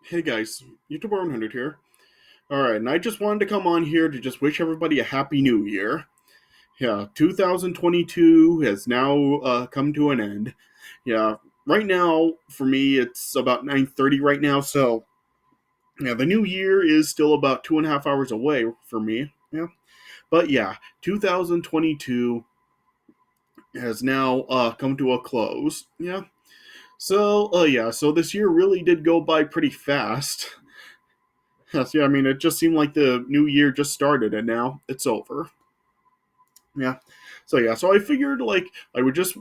Hey guys, YouTuber 100 here. Alright, and I just wanted to come on here to just wish everybody a happy new year. Yeah, 2022 has now come to an end. Yeah, right now, for me, it's about 9:30 right now, so yeah, the new year is still about 2.5 hours away for me. Yeah, but yeah, 2022 has now come to a close. Yeah, so this year really did go by pretty fast. Yes, yeah, I mean, it just seemed like the new year just started and now it's over. Yeah. So I figured like I would just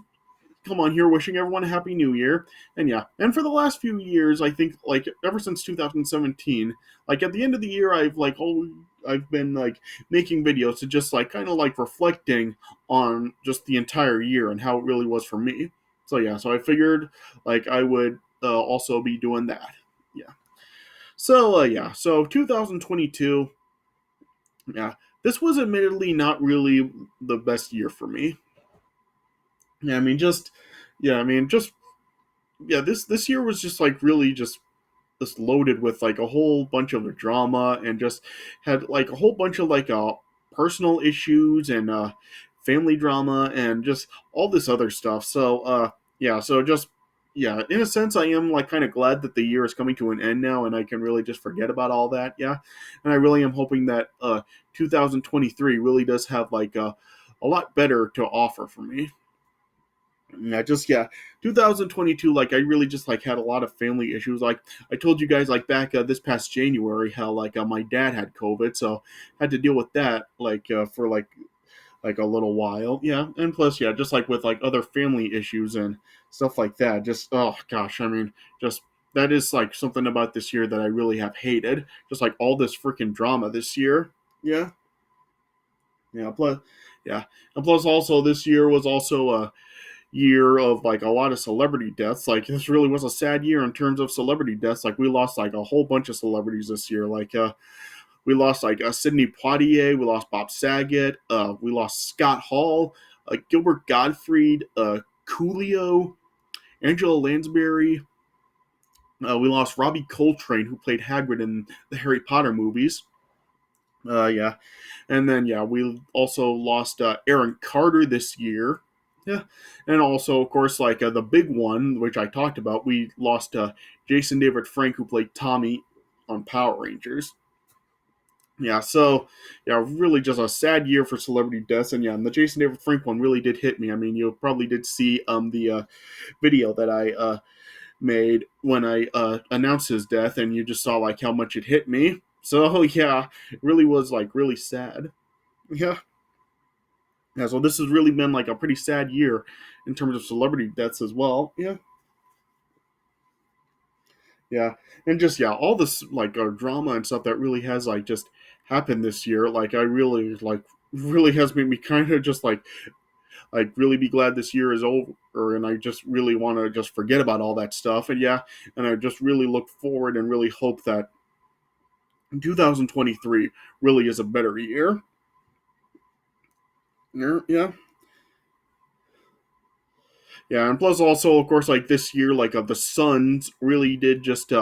come on here wishing everyone a happy new year. And yeah, and for the last few years, I think like ever since 2017, like at the end of the year I've been like making videos to just like kind of like reflecting on just the entire year and how it really was for me. So I figured like I would also be doing that. Yeah. So 2022, yeah, this was admittedly not really the best year for me. Yeah, I mean, just yeah, I mean, just yeah, this year was just like really just loaded with like a whole bunch of drama and just had like a whole bunch of like personal issues and family drama and just all this other stuff. So just yeah, in a sense, I am like kind of glad that the year is coming to an end now, and I can really just forget about all that. Yeah, and I really am hoping that 2023 really does have like a lot better to offer for me. Yeah, 2022, like I really just like had a lot of family issues. Like I told you guys like back this past January how like my dad had COVID, so had to deal with that like for like a little while. Yeah, and plus yeah, just like with like other family issues and stuff like that. Just oh gosh, I mean, just that is like something about this year that I really have hated. Just like all this freaking drama this year. Yeah, yeah. Plus, yeah, and plus also this year was also a year of like a lot of celebrity deaths. Like this really was a sad year in terms of celebrity deaths. Like we lost like a whole bunch of celebrities this year. Like we lost like Sidney Poitier, we lost Bob Saget, we lost Scott Hall, Gilbert Gottfried, Coolio, Angela Lansbury. We lost Robbie Coltrane, who played Hagrid in the Harry Potter movies. Yeah, and then yeah, we also lost Aaron Carter this year. Yeah, and also of course like the big one which I talked about, we lost Jason David Frank who played Tommy on Power Rangers. Yeah, really just a sad year for celebrity deaths, and yeah, and the Jason David Frank one really did hit me. I mean, you probably did see the video that I made when I announced his death, and you just saw like how much it hit me. So yeah, it really was like really sad. Yeah. Yeah, so this has really been like a pretty sad year in terms of celebrity deaths as well. Yeah, yeah, and just yeah, all this like drama and stuff that really has like just happened this year. Like I really like really has made me kind of just like really be glad this year is over, and I just really want to just forget about all that stuff. And yeah, and I just really look forward and really hope that 2023 really is a better year. Yeah, yeah, and plus also of course like this year like the Suns really did just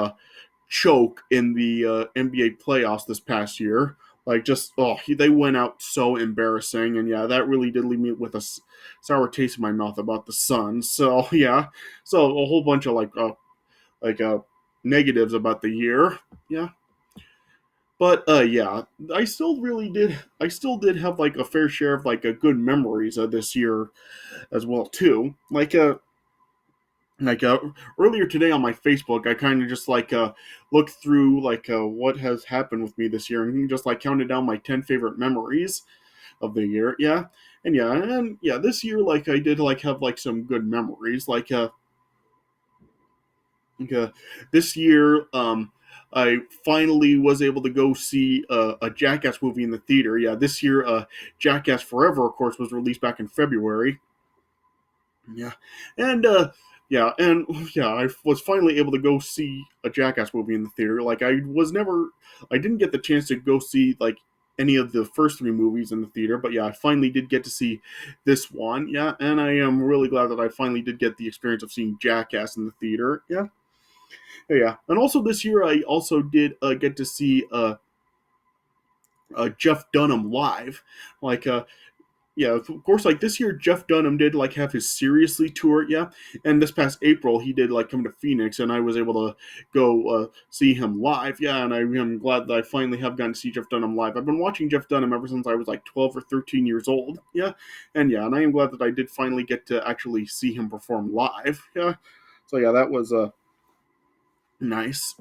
choke in the NBA playoffs this past year. Like just they went out so embarrassing, and yeah, that really did leave me with a sour taste in my mouth about the Suns. So yeah, so a whole bunch of like negatives about the year. Yeah, but yeah, I still did have like a fair share of like a good memories of this year as well too. Like earlier today on my Facebook, I kind of just like looked through like what has happened with me this year, and just like counted down my 10 favorite memories of the year. Yeah, and yeah, this year like I did like have like some good memories. Like, this year, I finally was able to go see a Jackass movie in the theater. Yeah, this year, Jackass Forever, of course, was released back in February. Yeah, and and yeah, I was finally able to go see a Jackass movie in the theater. Like I didn't get the chance to go see like any of the first three movies in the theater, but yeah, I finally did get to see this one. Yeah, and I am really glad that I finally did get the experience of seeing Jackass in the theater. Yeah, Yeah, and also this year I also did get to see Jeff Dunham live. Like, yeah, of course, like this year, Jeff Dunham did like have his Seriously tour, yeah, and this past April he did like come to Phoenix, and I was able to go see him live, yeah, and I am glad that I finally have gotten to see Jeff Dunham live. I've been watching Jeff Dunham ever since I was like 12 or 13 years old, yeah, and I am glad that I did finally get to actually see him perform live, yeah. So yeah, that was nice,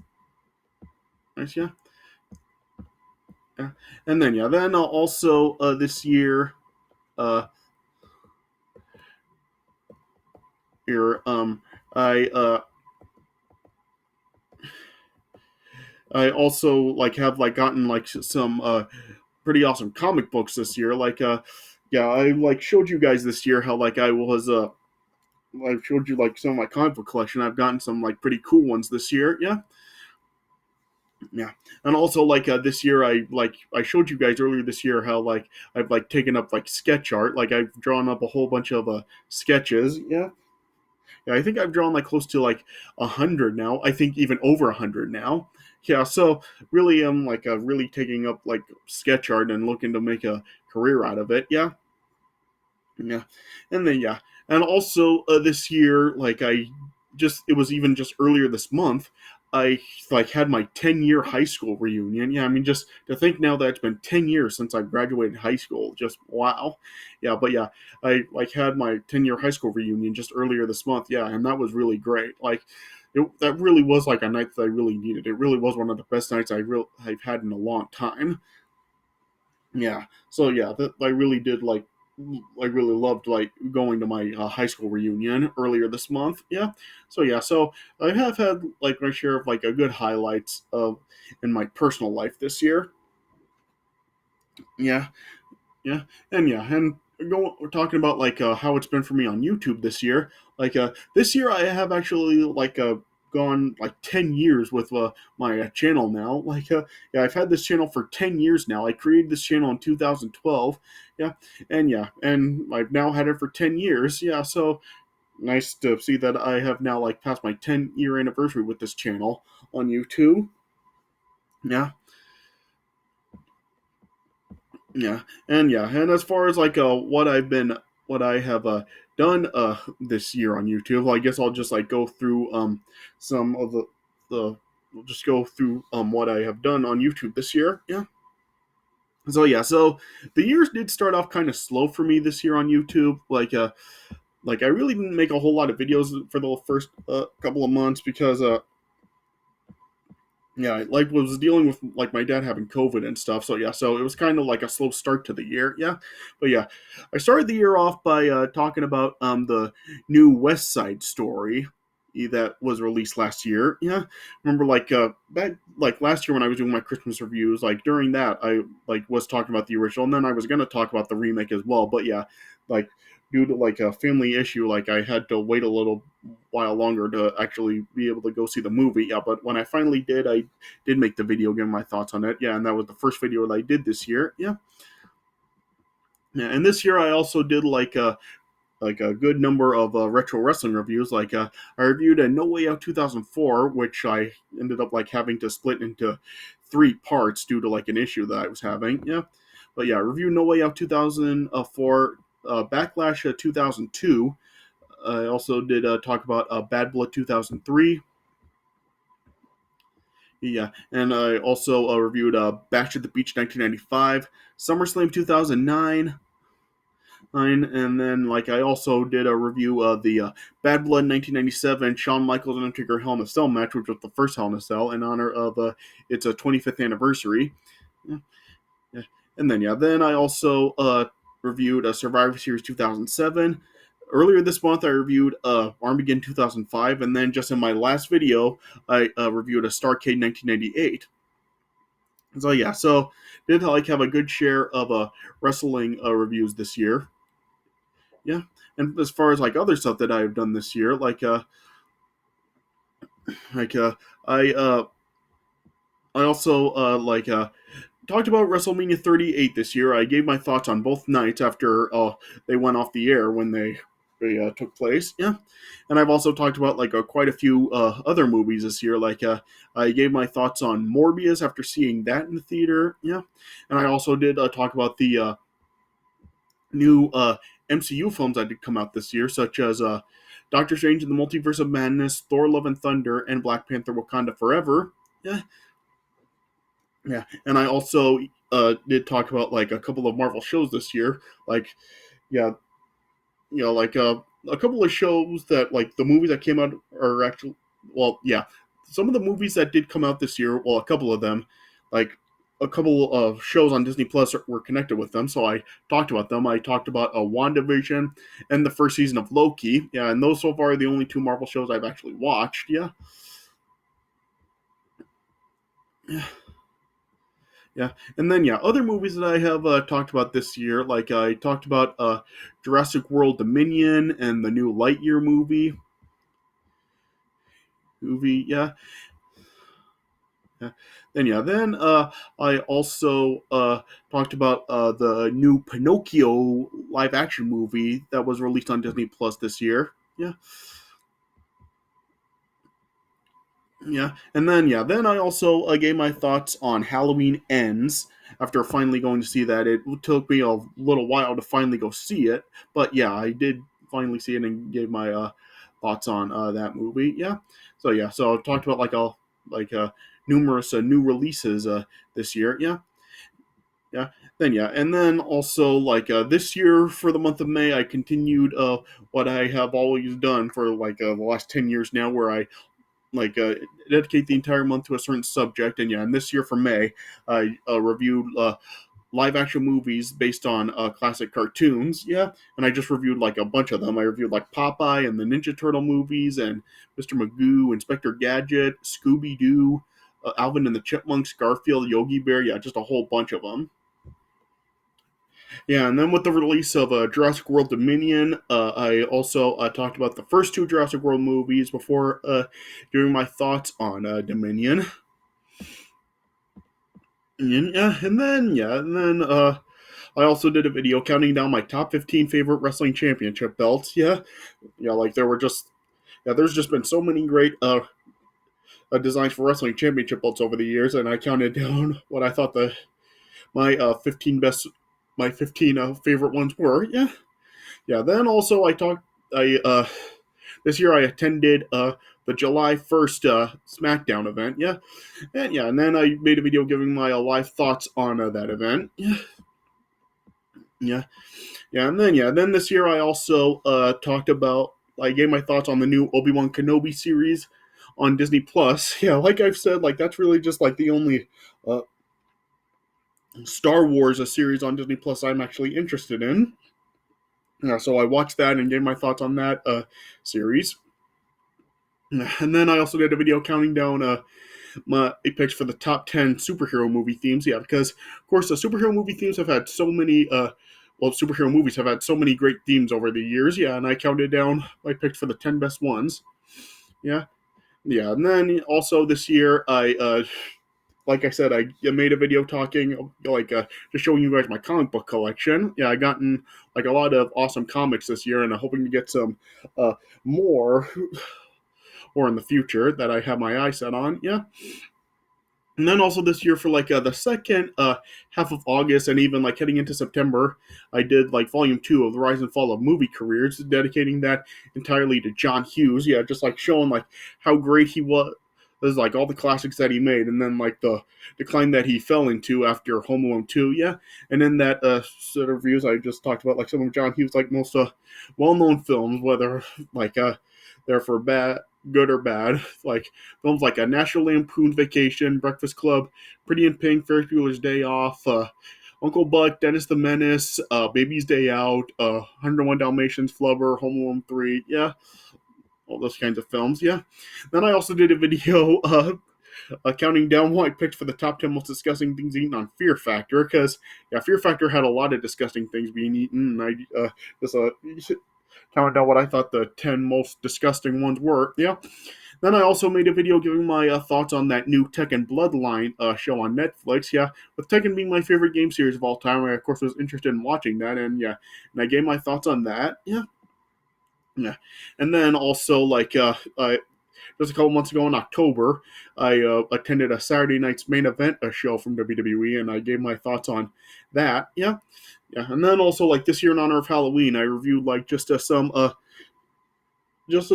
nice, yeah, yeah, and then yeah, then also this year. Uh, here I I also like have like gotten like some pretty awesome comic books this year. Like yeah, I like showed you guys this year how like I showed you like some of my comic book collection. I've gotten some like pretty cool ones this year. Yeah, yeah, and also like this year I showed you guys earlier this year how like I've like taken up like sketch art. Like I've drawn up a whole bunch of sketches. Yeah, yeah, I think I've drawn like close to like 100 now. I think even over 100 now. Yeah, so really am like really taking up like sketch art and looking to make a career out of it. Yeah, yeah, and then yeah, and also this year, like I just it was even just earlier this month, I like had my 10-year high school reunion. Yeah, I mean just to think now that it's been 10 years since I graduated high school, just wow. Yeah, but yeah, I like had my 10-year high school reunion just earlier this month. Yeah, and that was really great. Like that really was like a night that I really needed. It really was one of the best nights I've had in a long time. Yeah. So yeah, that I really did like. I really loved like going to my high school reunion earlier this month. Yeah. So yeah. So I have had like my share of like a good highlights of in my personal life this year. Yeah. Yeah. And yeah. And we're talking about like how it's been for me on YouTube this year. Like this year, I have actually like gone like 10 years with my channel now. Like yeah, I've had this channel for 10 years now. I created this channel in 2012. Yeah, and I've now had it for 10 years. Yeah, so nice to see that I have now like passed my 10-year anniversary with this channel on YouTube. Yeah, yeah, and as far as like what I have done this year on YouTube, well, I guess I'll just like go through some of the we'll just go through what I have done on YouTube this year. Yeah. So yeah, so the years did start off kind of slow for me this year on YouTube. Like I really didn't make a whole lot of videos for the first couple of months because yeah, like was dealing with like my dad having COVID and stuff. So yeah, so it was kind of like a slow start to the year. Yeah, but yeah, I started the year off by talking about the new West Side Story that was released last year. Yeah, remember like back like last year when I was doing my Christmas reviews, like during that I like was talking about the original, and then I was gonna talk about the remake as well. But yeah, like due to like a family issue, like I had to wait a little while longer to actually be able to go see the movie. Yeah, but when I finally did, I did make the video, give my thoughts on it. Yeah, and that was the first video that I did this year. Yeah, yeah, and this year I also did like a good number of retro wrestling reviews. Like I reviewed a No Way Out 2004, which I ended up like having to split into 3 parts due to like an issue that I was having. Yeah, but yeah, I reviewed No Way Out 2004, Backlash 2002. I also did talk about Bad Blood 2003. Yeah, and I also reviewed Bash at the Beach 1995, SummerSlam 2009, and then like I also did a review of the Bad Blood 1997 Shawn Michaels and Undertaker Hell in a Cell match, which was the first Hell in a Cell in honor of its 25th anniversary. Yeah, yeah. And then yeah, then I also reviewed Survivor Series 2007. Earlier this month, I reviewed Armageddon 2005, and then just in my last video, I reviewed a Starrcade 1998. So yeah, so did like have a good share of wrestling reviews this year. Yeah, and as far as like other stuff that I've done this year, like I also talked about WrestleMania 38 this year. I gave my thoughts on both nights after they went off the air when took place. Yeah, and I've also talked about like quite a few other movies this year. Like I gave my thoughts on Morbius after seeing that in the theater. Yeah, and I also did talk about the new MCU films that did come out this year, such as Doctor Strange in the Multiverse of Madness, Thor: Love and Thunder, and Black Panther: Wakanda Forever. Yeah, yeah, and I also did talk about like a couple of Marvel shows this year, like yeah, like a couple of shows that like the movies that came out are actually well, yeah, some of the movies that did come out this year, well, a couple of them, like a couple of shows on Disney Plus were connected with them, so I talked about them. I talked about a WandaVision and the first season of Loki. Yeah, and those so far are the only two Marvel shows I've actually watched. Yeah, yeah. Yeah, and then yeah, other movies that I have talked about this year, like I talked about Jurassic World Dominion and the new Lightyear movie. Yeah, yeah. Then I also talked about the new Pinocchio live action movie that was released on Disney Plus this year. Yeah, yeah, and then then I also gave my thoughts on Halloween Ends. After finally going to see that, it took me a little while to finally go see it, but yeah, I did finally see it and gave my thoughts on that movie. Yeah, so I talked about like numerous new releases this year. Yeah, yeah. And then also like this year for the month of May, I continued what I have always done for like the last 10 years now, where I like dedicate the entire month to a certain subject. And yeah, and this year for May, I reviewed live action movies based on classic cartoons. Yeah, and I just reviewed like a bunch of them. I reviewed like Popeye and the Ninja Turtle movies, and Mr. Magoo, Inspector Gadget, Scooby Doo, Alvin and the Chipmunks, Garfield, Yogi Bear. Yeah, just a whole bunch of them. Yeah, and then with the release of Jurassic World Dominion, I also talked about the first two Jurassic World movies before giving my thoughts on Dominion. And then I also did a video counting down my top 15 favorite wrestling championship belts. Yeah, like there's just been so many great designs for wrestling championship belts over the years, and I counted down what I thought my 15 best, my 15 favorite ones were. Yeah, yeah. Then also I this year I attended the July 1st SmackDown event. Yeah, and then I made a video giving my live thoughts on that event. Yeah, yeah, then this year I also talked about. I gave my thoughts on the new Obi-Wan Kenobi series on Disney Plus. Yeah, like I've said, like that's really just like the only uh, Star Wars a series on Disney Plus I'm actually interested in. Yeah, so I watched that and gave my thoughts on that series. And then I also did a video counting down my picks for the top 10 superhero movie themes. Yeah, because of course the superhero movie themes have had so many. Superhero movies have had so many great themes over the years. Yeah, and I counted down my picks for the 10 best ones. Yeah, yeah, and then also this year I like I said, I made a video talking, like, just showing you guys my comic book collection. Yeah, I gotten like a lot of awesome comics this year, and I'm hoping to get some more, or in the future that I have my eye set on. Yeah, and then also this year for like the second half of August and even like heading into September, I did like volume 2 of the Rise and Fall of Movie Careers, dedicating that entirely to John Hughes. Yeah, just like showing like how great he was. There's like all the classics that he made, and then like the decline that he fell into after Home Alone 2. Yeah, and in that set of reviews, I just talked about like some of John Hughes' like most well-known films, whether like they're for bad, good or bad, like films like a National Lampoon's Vacation, Breakfast Club, Pretty in Pink, Ferris Bueller's Day Off, Uncle Buck, Dennis the Menace, Baby's Day Out, 101 Dalmatians, Flubber, Home Alone 3, yeah, all those kinds of films, yeah. Then I also did a video counting down what I picked for the top 10 most disgusting things eaten on Fear Factor, because, yeah, Fear Factor had a lot of disgusting things being eaten, and I just counted down what I thought the 10 most disgusting ones were, yeah. Then I also made a video giving my thoughts on that new Tekken Bloodline show on Netflix. Yeah, with Tekken being my favorite game series of all time, I of course was interested in watching that, and yeah, and I gave my thoughts on that. Yeah, Yeah, and then also like just a couple months ago in October, I attended a Saturday night's main event a show from WWE, and I gave my thoughts on that. Yeah, yeah, and then also like this year in honor of Halloween, I reviewed like just a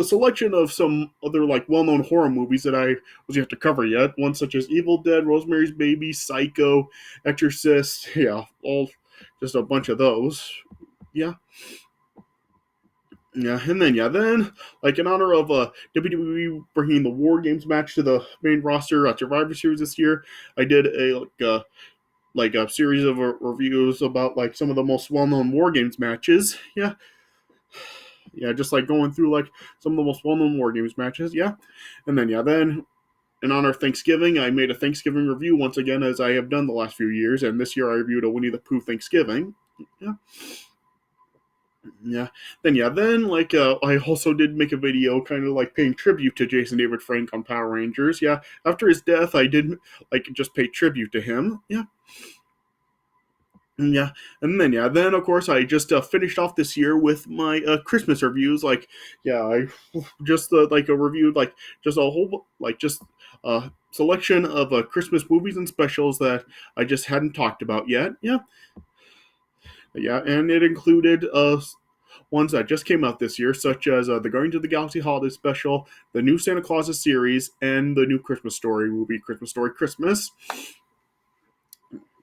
selection of some other like well-known horror movies that I was yet to cover yet. Ones such as Evil Dead, Rosemary's Baby, Psycho, Exorcist. Yeah, all just a bunch of those. Yeah. Yeah, and then like in honor of WWE bringing the War Games match to the main roster at Survivor Series this year, I did like a series of reviews about like some of the most well known War Games matches. Yeah, yeah, just like going through like some of the most well known War Games matches. Yeah, and then in honor of Thanksgiving, I made a Thanksgiving review once again as I have done the last few years, and this year I reviewed a Winnie the Pooh Thanksgiving. Yeah, then like I also did make a video kind of like paying tribute to Jason David Frank on Power Rangers. Yeah, after his death I did like just pay tribute to him. Yeah. Yeah, and then of course I just finished off this year with my Christmas reviews. Like, yeah, I just like a reviewed like just a whole like just a selection of Christmas movies and specials that I just hadn't talked about yet. Yeah, yeah, and it included ones that just came out this year, such as the Guardians of the Galaxy Holiday Special, the new Santa Claus series, and the new Christmas Story movie, Christmas Story Christmas.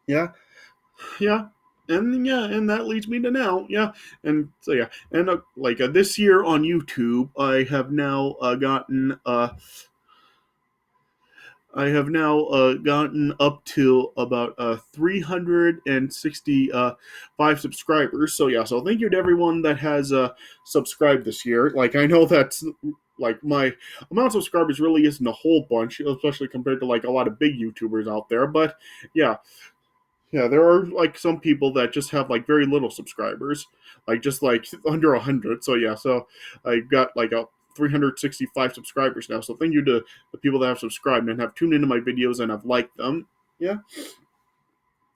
Yeah, yeah. And that leads me to now, yeah, and so yeah, and like this year on YouTube, I have now gotten up to about 365 subscribers. So yeah, so thank you to everyone that has subscribed this year. Like I know that's like my amount of subscribers really isn't a whole bunch, especially compared to like a lot of big YouTubers out there. But yeah, yeah, there are like some people that just have like very little subscribers, like just like under 100. So yeah, so I got like a 365 subscribers now. So thank you to the people that have subscribed and have tuned into my videos and have liked them. Yeah,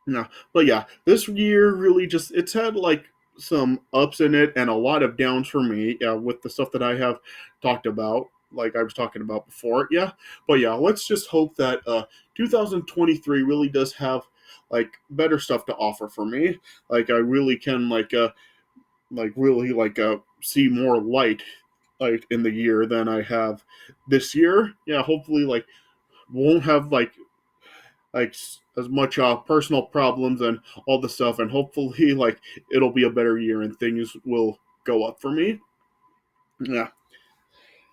no, but yeah, this year really just it's had like some ups in it and a lot of downs for me. Yeah, with the stuff that I have talked about, like I was talking about before. Yeah, but yeah, let's just hope that 2023 really does have like better stuff to offer for me. Like I really can like really see more light like in the year than I have this year. Yeah, hopefully like won't have like as much personal problems and all the stuff, and hopefully like it'll be a better year and things will go up for me. Yeah,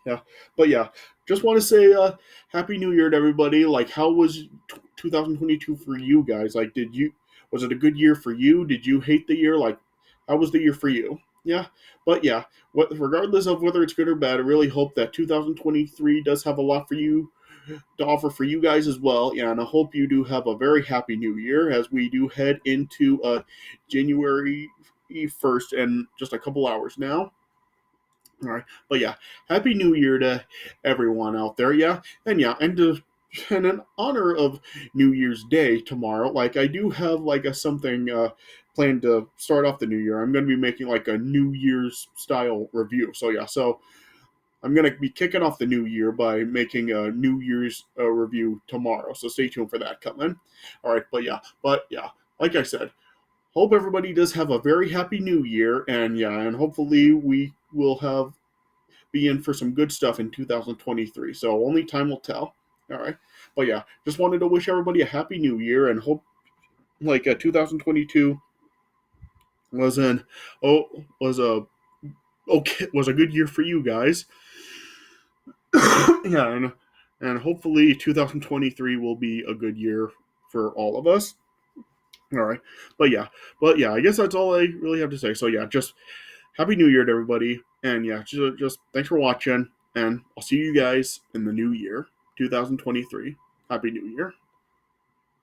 yeah, but yeah, just want to say happy new year to everybody. Like how was 2022 for you guys? Like did you was it a good year for you? Did you hate the year? Like how was the year for you? Yeah, but yeah, regardless of whether it's good or bad, I really hope that 2023 does have a lot for you to offer for you guys as well. Yeah, and I hope you do have a very happy new year as we do head into January 1st and just a couple hours now. All right, but yeah, happy new year to everyone out there. And in honor of New Year's Day tomorrow, like I do have like a something planned to start off the new year. I'm going to be making like a New Year's style review. So yeah, so I'm going to be kicking off the new year by making a New Year's review tomorrow. So stay tuned for that coming. All right, but yeah, like I said, hope everybody does have a very happy new year, and yeah, and hopefully we will have be in for some good stuff in 2023. So only time will tell. All right, but yeah, just wanted to wish everybody a happy new year and hope like 2022 was an oh was a okay was a good year for you guys. Yeah, and hopefully 2023 will be a good year for all of us. All right, but yeah, I guess that's all I really have to say. So yeah, just happy New Year to everybody, and yeah, just thanks for watching, and I'll see you guys in the new year, 2023. Happy New Year.